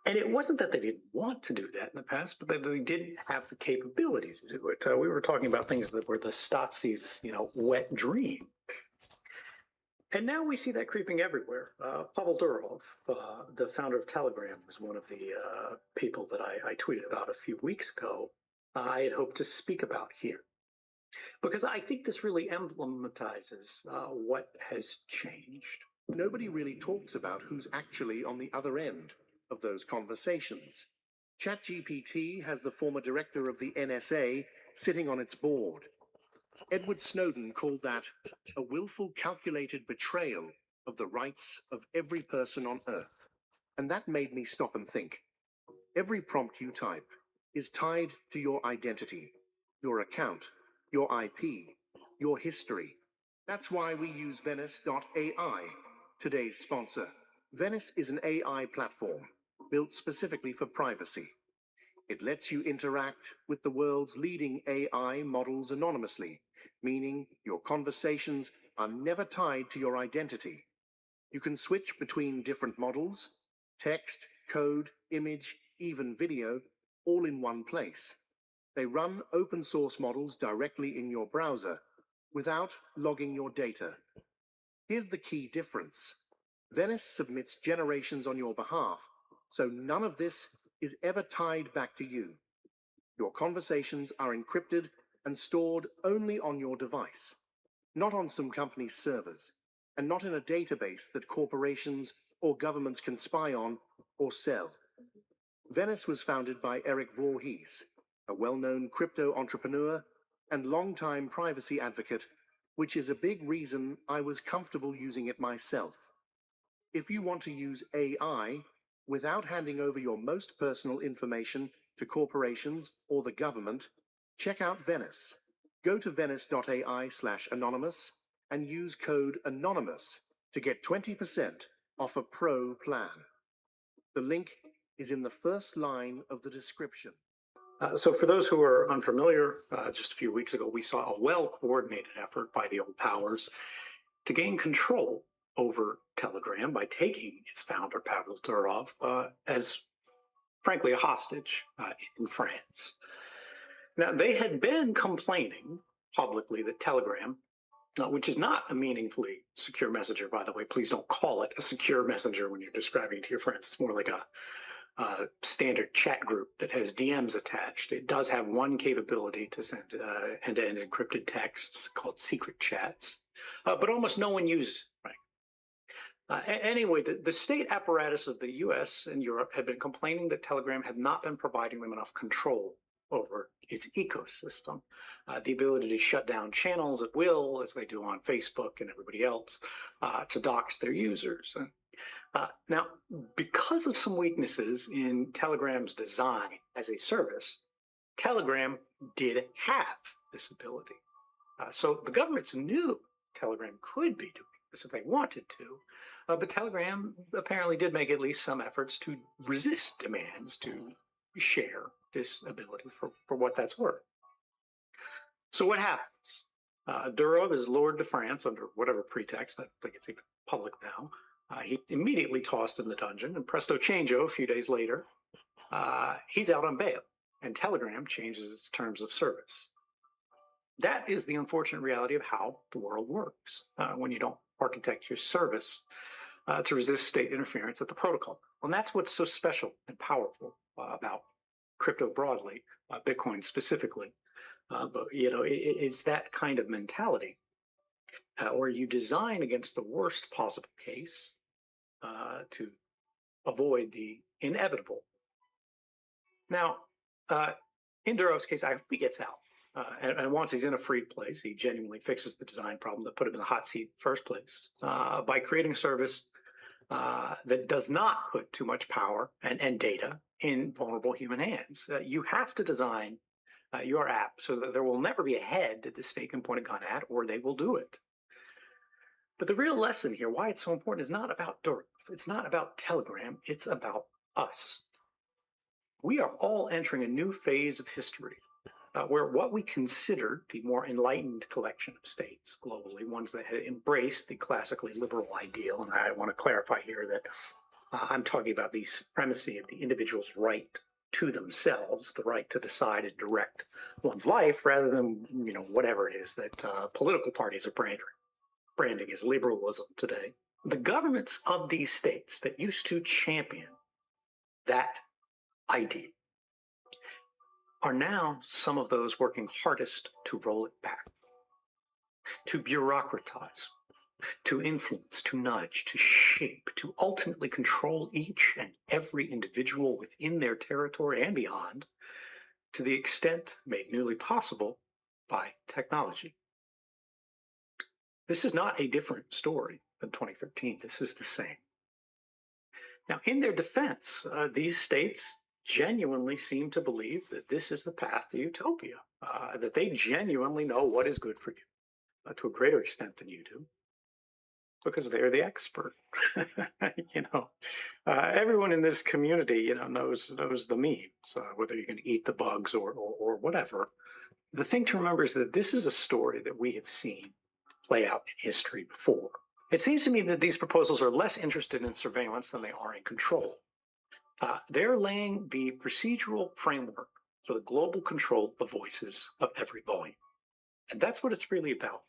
And it wasn't that they didn't want to do that in the past, but that they didn't have the capability to do it. We were talking about things that were the Stasi's, wet dream. And now we see that creeping everywhere. Pavel Durov, the founder of Telegram, was one of the people that I tweeted about a few weeks ago. I had hoped to speak about here. Because I think this really emblematizes what has changed. Nobody really talks about who's actually on the other end of those conversations. ChatGPT has the former director of the NSA sitting on its board. Edward Snowden called that a willful, calculated betrayal of the rights of every person on Earth. And that made me stop and think. Every prompt you type is tied to your identity, your account, your IP, your history. That's why we use Venice.ai, today's sponsor. Venice is an AI platform built specifically for privacy. It lets you interact with the world's leading AI models anonymously, meaning your conversations are never tied to your identity. You can switch between different models, text, code, image, even video, all in one place. They run open source models directly in your browser without logging your data. Here's the key difference. Venice submits generations on your behalf, so none of this is ever tied back to you. Your conversations are encrypted and stored only on your device, not on some company's servers, and not in a database that corporations or governments can spy on or sell. Venice was founded by Eric Voorhees, a well-known crypto entrepreneur and longtime privacy advocate, which is a big reason I was comfortable using it myself. If you want to use AI without handing over your most personal information to corporations or the government, check out Venice. Go to venice.ai/anonymous and use code ANONYMOUS to get 20% off a pro plan. The link is in the first line of the description. So for those who are unfamiliar, just a few weeks ago, we saw a well-coordinated effort by the old powers to gain control over Telegram by taking its founder, Pavel Durov, as, frankly, a hostage in France. Now, they had been complaining publicly that Telegram, which is not a meaningfully secure messenger, by the way, please don't call it a secure messenger when you're describing it to your friends. It's more like a standard chat group that has DMs attached. It does have one capability to send end-to-end encrypted texts called secret chats, but almost no one uses it, right? Anyway, the state apparatus of the US and Europe had been complaining that Telegram had not been providing them enough control over its ecosystem, the ability to shut down channels at will, as they do on Facebook and everybody else, to dox their users. Now, because of some weaknesses in Telegram's design as a service, Telegram did have this ability. So the governments knew Telegram could be doing this if they wanted to, but Telegram apparently did make at least some efforts to resist demands to share this ability for what that's worth. So what happens? Durov is lured to France under whatever pretext. I think it's even public now. He immediately tossed in the dungeon, and presto changeo, a few days later, he's out on bail, and Telegram changes its terms of service. That is the unfortunate reality of how the world works when you don't architect your service to resist state interference at the protocol. And that's what's so special and powerful about crypto broadly, Bitcoin specifically. But it's that kind of mentality where you design against the worst possible case to avoid the inevitable. Now, in Durov's case, I hope he gets out. And once he's in a free place, he genuinely fixes the design problem that put him in the hot seat in the first place by creating a service that does not put too much power and data in vulnerable human hands. You have to design your app so that there will never be a head that the state can point a gun at, or they will do it. But the real lesson here, why it's so important, is not about Durov. It's not about Telegram. It's about us. We are all entering a new phase of history where what we considered the more enlightened collection of states globally, ones that had embraced the classically liberal ideal, and I want to clarify here that I'm talking about the supremacy of the individual's right to themselves, the right to decide and direct one's life, rather than whatever it is that political parties are branding as liberalism today. The governments of these states that used to champion that idea are now some of those working hardest to roll it back, to bureaucratize, to influence, to nudge, to shape, to ultimately control each and every individual within their territory and beyond, to the extent made newly possible by technology. This is not a different story than 2013. This is the same. Now, in their defense, these states genuinely seem to believe that this is the path to utopia, that they genuinely know what is good for you to a greater extent than you do, because they're the expert. Everyone in this community, knows the memes, whether you can eat the bugs or whatever. The thing to remember is that this is a story that we have seen play out in history before. It seems to me that these proposals are less interested in surveillance than they are in control. They're laying the procedural framework for the global control of the voices of every volume. And that's what it's really about.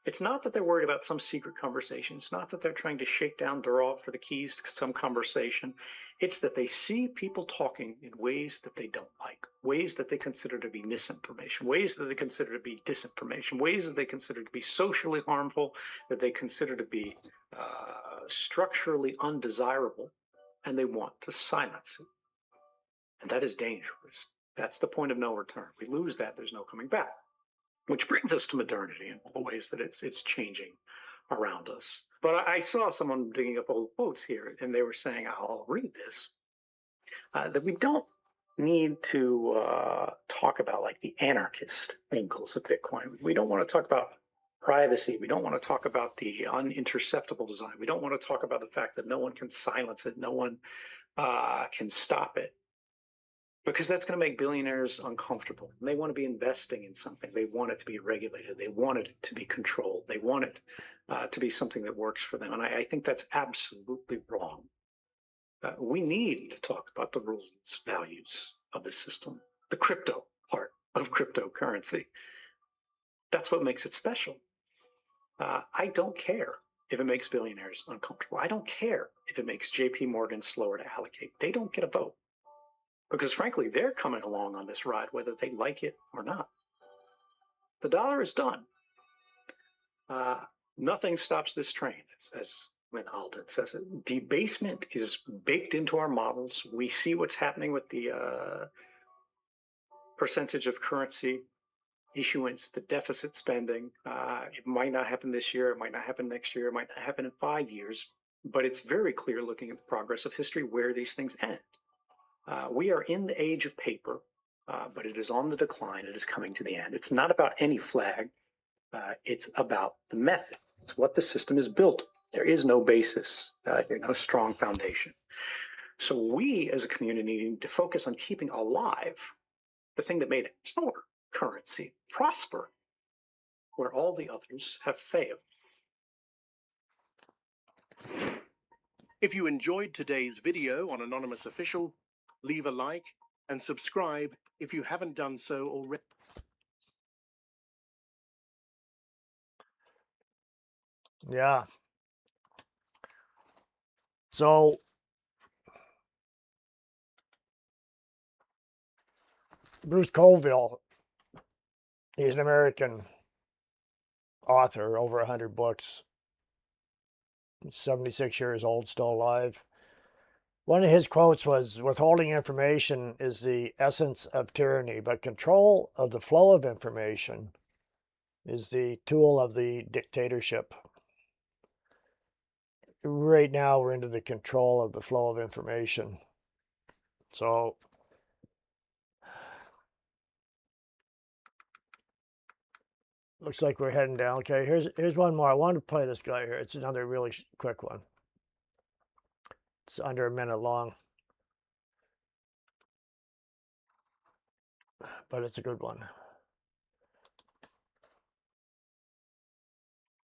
It's not that they're worried about some secret conversation. It's not that they're trying to shake down Durov for the keys to some conversation. It's that they see people talking in ways that they don't like, ways that they consider to be misinformation, ways that they consider to be disinformation, ways that they consider to be socially harmful, that they consider to be structurally undesirable, and they want to silence it. And that is dangerous. That's the point of no return. We lose that, there's no coming back. Which brings us to modernity and all the ways that it's changing around us. But I saw someone digging up old quotes here, and they were saying, I'll read this, that we don't need to talk about like the anarchist angles of Bitcoin. We don't want to talk about privacy. We don't want to talk about the uninterceptable design. We don't want to talk about the fact that no one can silence it, no one can stop it. Because that's going to make billionaires uncomfortable. And they want to be investing in something. They want it to be regulated. They want it to be controlled. They want it to be something that works for them. And I think that's absolutely wrong. We need to talk about the rules, values of the system, the crypto part of cryptocurrency. That's what makes it special. I don't care if it makes billionaires uncomfortable. I don't care if it makes JP Morgan slower to allocate. They don't get a vote. Because frankly, they're coming along on this ride, whether they like it or not. The dollar is done. Nothing stops this train, as Lynn Alden says it. Debasement is baked into our models. We see what's happening with the percentage of currency issuance, the deficit spending. It might not happen this year. It might not happen next year. It might not happen in 5 years. But it's very clear looking at the progress of history where these things end. We are in the age of paper, but it is on the decline. It is coming to the end. It's not about any flag. It's about the method. It's what the system is built. There is no basis, no strong foundation. So we as a community need to focus on keeping alive the thing that made our currency prosper, where all the others have failed. If you enjoyed today's video on Anonymous Official, leave a like and subscribe if you haven't done so already. Yeah. So Bruce Colville, he's an American author, over 100 books, 76 years old, still alive. One of his quotes was, "Withholding information is the essence of tyranny, but control of the flow of information is the tool of the dictatorship." Right now, we're into the control of the flow of information. So looks like we're heading down. Okay, here's one more. I wanted to play this guy here. It's another really quick one. It's under a minute long, but it's a good one.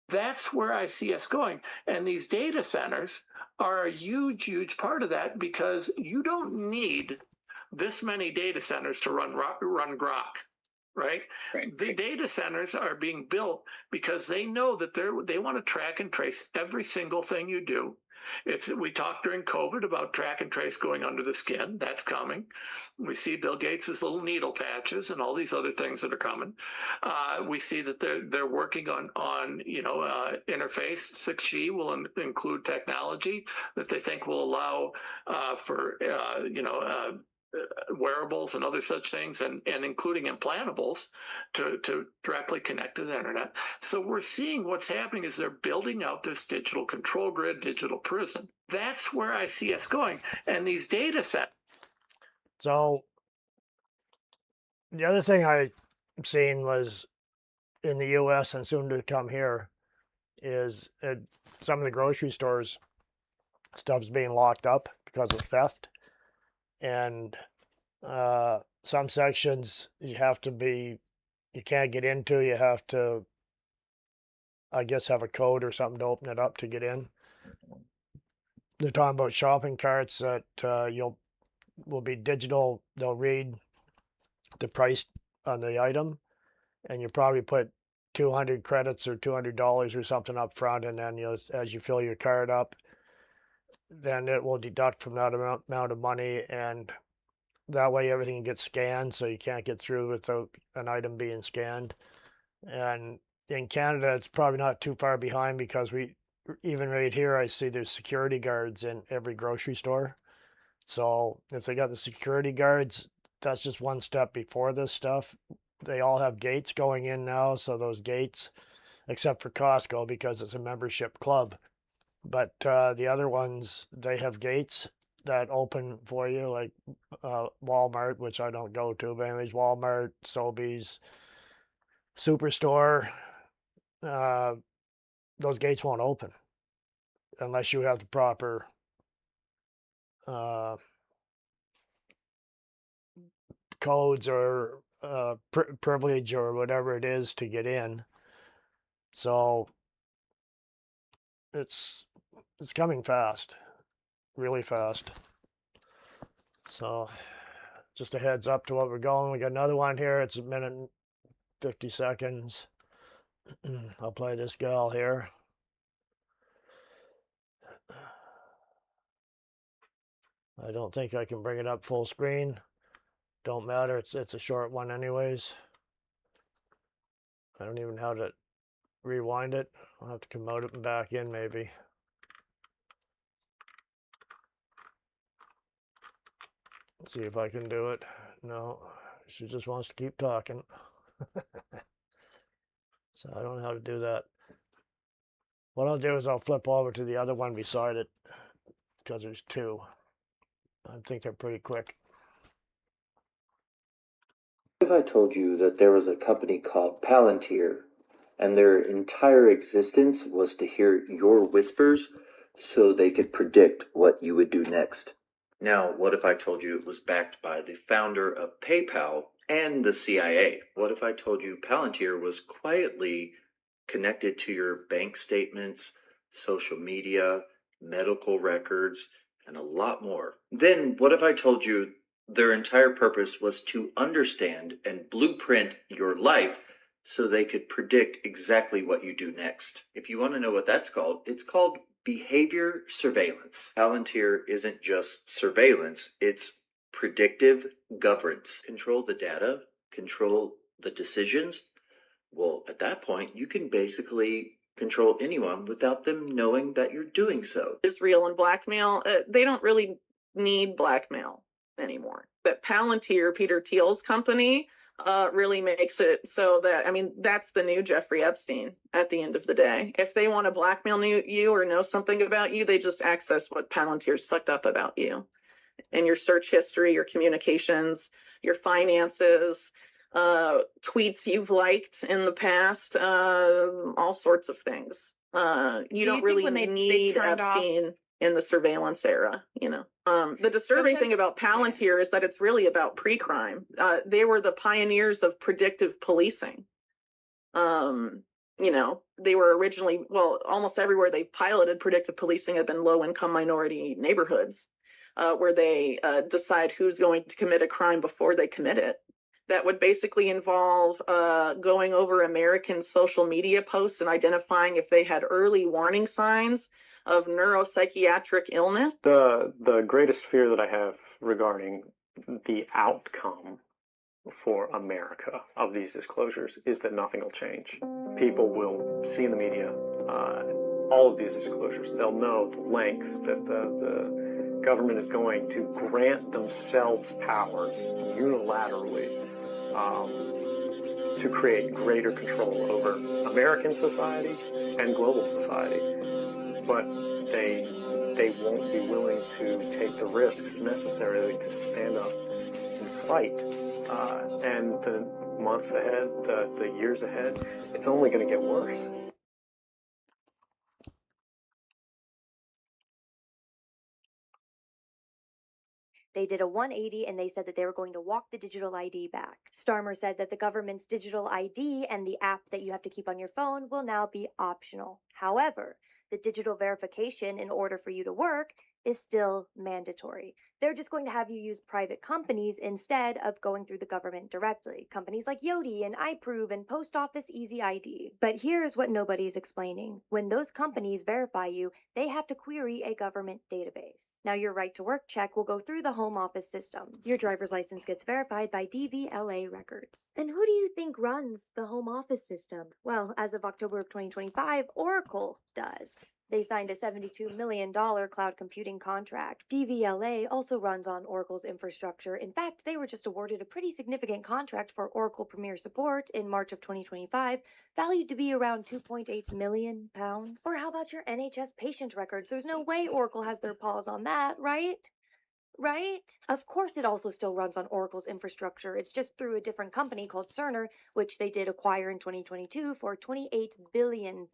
That's where I see us going. And these data centers are a huge, huge part of that, because you don't need this many data centers to run Grok, right? The data centers are being built because they know that they want to track and trace every single thing you do. We talked during COVID about track and trace going under the skin. That's coming. We see Bill Gates' little needle patches and all these other things that are coming. We see that they're working on interface. 6G will include technology that they think will allow for wearables and other such things, and including implantables to directly connect to the internet. So we're seeing what's happening is they're building out this digital control grid, digital prison. That's where I see us going. And these data sets. So the other thing I seen was in the US and soon to come here is some of the grocery stores, stuff's being locked up because of theft. And some sections you can't get into. You have to, I guess, have a code or something to open it up to get in. They're talking about shopping carts that will be digital. They'll read the price on the item, and you probably put 200 credits or $200 or something up front, and then as you fill your card up, then it will deduct from that amount of money, and that way everything gets scanned, so you can't get through without an item being scanned. And in Canada, it's probably not too far behind, because even right here, I see there's security guards in every grocery store. So if they got the security guards, that's just one step before this stuff. They all have gates going in now, so those gates, except for Costco because it's a membership club, but the other ones, they have gates that open for you, like Walmart, which I don't go to, but anyways, Walmart, Sobeys, Superstore, those gates won't open unless you have the proper codes or privilege or whatever it is to get in. So it's coming fast, really fast. So just a heads up to what we're going. We got another one here. It's a minute and 50 seconds. I'll play this gal here. I don't think I can bring it up full screen. Don't matter. It's a short one anyways. I don't even know how to rewind it. I'll have to come out and back in maybe. Let's see if I can do it. No, she just wants to keep talking. So I don't know how to do that. What I'll do is I'll flip over to the other one beside it, because there's two. I think they're pretty quick. What if I told you that there was a company called Palantir, and their entire existence was to hear your whispers so they could predict what you would do next? Now, what if I told you it was backed by the founder of PayPal and the CIA? What if I told you Palantir was quietly connected to your bank statements, social media, medical records, and a lot more? Then what if I told you their entire purpose was to understand and blueprint your life so they could predict exactly what you do next? If you want to know what that's called, it's called behavior surveillance. Palantir isn't just surveillance, it's predictive governance. Control the data, control the decisions, Well, at that point, you can basically control anyone without them knowing that you're doing so. Israel and blackmail, they don't really need blackmail anymore. That Palantir, Peter Thiel's company, really makes it so that, I mean, that's the new Jeffrey Epstein at the end of the day. If they want to blackmail you or know something about you, they just access what Palantir sucked up about you and your search history, your communications, your finances, tweets you've liked in the past, all sorts of things. You don't really need Epstein in the surveillance era, you know. The disturbing thing about Palantir is that it's really about pre-crime. They were the pioneers of predictive policing. You know, they were originally, well, almost everywhere they piloted predictive policing had been low-income minority neighborhoods, where they decide who's going to commit a crime before they commit it. That would basically involve going over American social media posts and identifying if they had early warning signs of neuropsychiatric illness. The greatest fear that I have regarding the outcome for America of these disclosures is that nothing will change. People will see in the media all of these disclosures. They'll know the lengths that the government is going to grant themselves powers unilaterally to create greater control over American society and global society. But they won't be willing to take the risks necessary to stand up and fight. And the months ahead, the years ahead, it's only going to get worse. They did a 180 and they said that they were going to walk the digital ID back. Starmer said that the government's digital ID and the app that you have to keep on your phone will now be optional. However, the digital verification in order for you to work is still mandatory. They're just going to have you use private companies instead of going through the government directly. Companies like Yoti and iProve and Post Office Easy ID. But here's what nobody's explaining. When those companies verify you, they have to query a government database. Now your right to work check will go through the home office system. Your driver's license gets verified by DVLA records. And who do you think runs the home office system? Well, as of October of 2025, Oracle does. They signed a $72 million cloud computing contract. DVLA also runs on Oracle's infrastructure. In fact, they were just awarded a pretty significant contract for Oracle Premier Support in March of 2025, valued to be around £2.8 million. Or how about your NHS patient records? There's no way Oracle has their paws on that, right? Right? Of course it also still runs on Oracle's infrastructure. It's just through a different company called Cerner, which they did acquire in 2022 for £28 billion.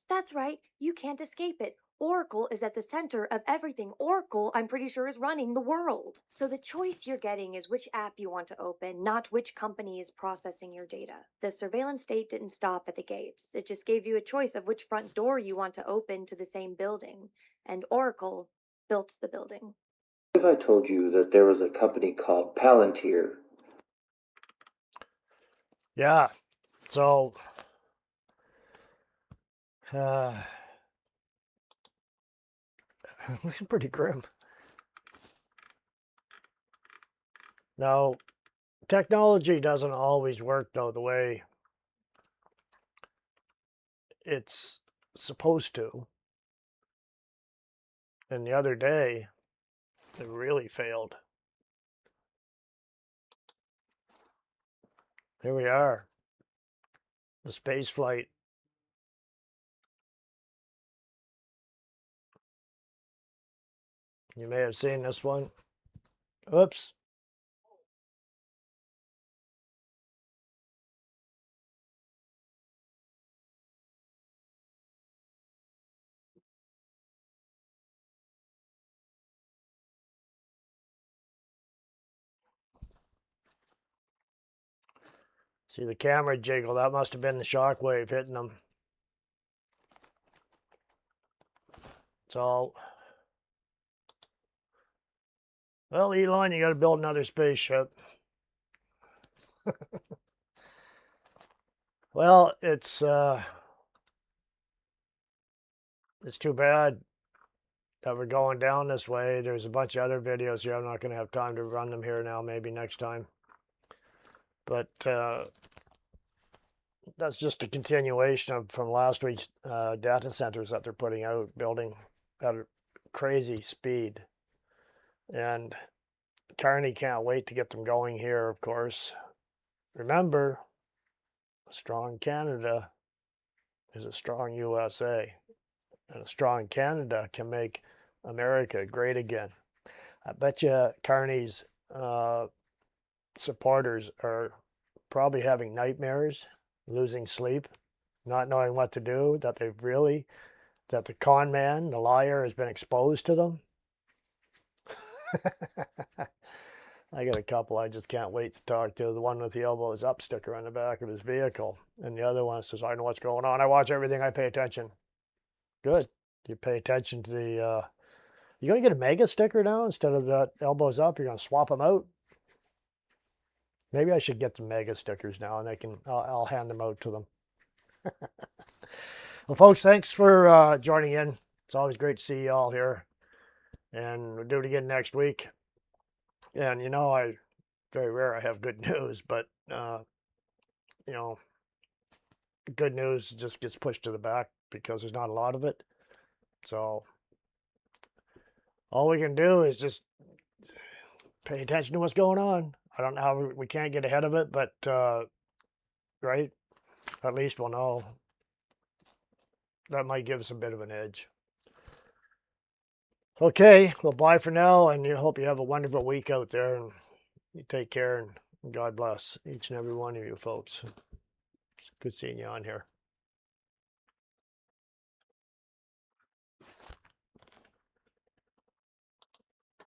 That's right, you can't escape it. Oracle is at the center of everything. Oracle, I'm pretty sure, is running the world. So the choice you're getting is which app you want to open, not which company is processing your data. The surveillance state didn't stop at the gates. It just gave you a choice of which front door you want to open to the same building. And Oracle built the building. What if I told you that there was a company called Palantir? Yeah. So, looking pretty grim. Now, technology doesn't always work, though, the way it's supposed to. And the other day, it really failed. Here we are. The space flight. You may have seen this one. Oops. See the camera jiggle? That must have been the shock wave hitting them. So, well, Elon, you got to build another spaceship. Well, it's too bad that we're going down this way. There's a bunch of other videos here. I'm not going to have time to run them here now. Maybe next time. But that's just a continuation of from last week's data centers that they're putting out, building at a crazy speed. And Carney can't wait to get them going here, of course. Remember, a strong Canada is a strong USA, and a strong Canada can make America great again. I bet you Carney's supporters are probably having nightmares, losing sleep, not knowing what to do, that the con man, the liar, has been exposed to them. I got a couple I just can't wait to talk to. The one with the elbows up sticker on the back of his vehicle. And the other one says, I know what's going on. I watch everything. I pay attention. Good. You pay attention to the... you're going to get a mega sticker now instead of the elbows up. You're going to swap them out. Maybe I should get the mega stickers now, and I'll hand them out to them. Well, folks, thanks for joining in. It's always great to see you all here. And we'll do it again next week. And, very rare I have good news, but, good news just gets pushed to the back because there's not a lot of it. So all we can do is just pay attention to what's going on. I don't know how we can't get ahead of it, but, right? At least we'll know. That might give us a bit of an edge. Okay, well, bye for now, and I hope you have a wonderful week out there, and you take care, and God bless each and every one of you folks. It's good seeing you on here.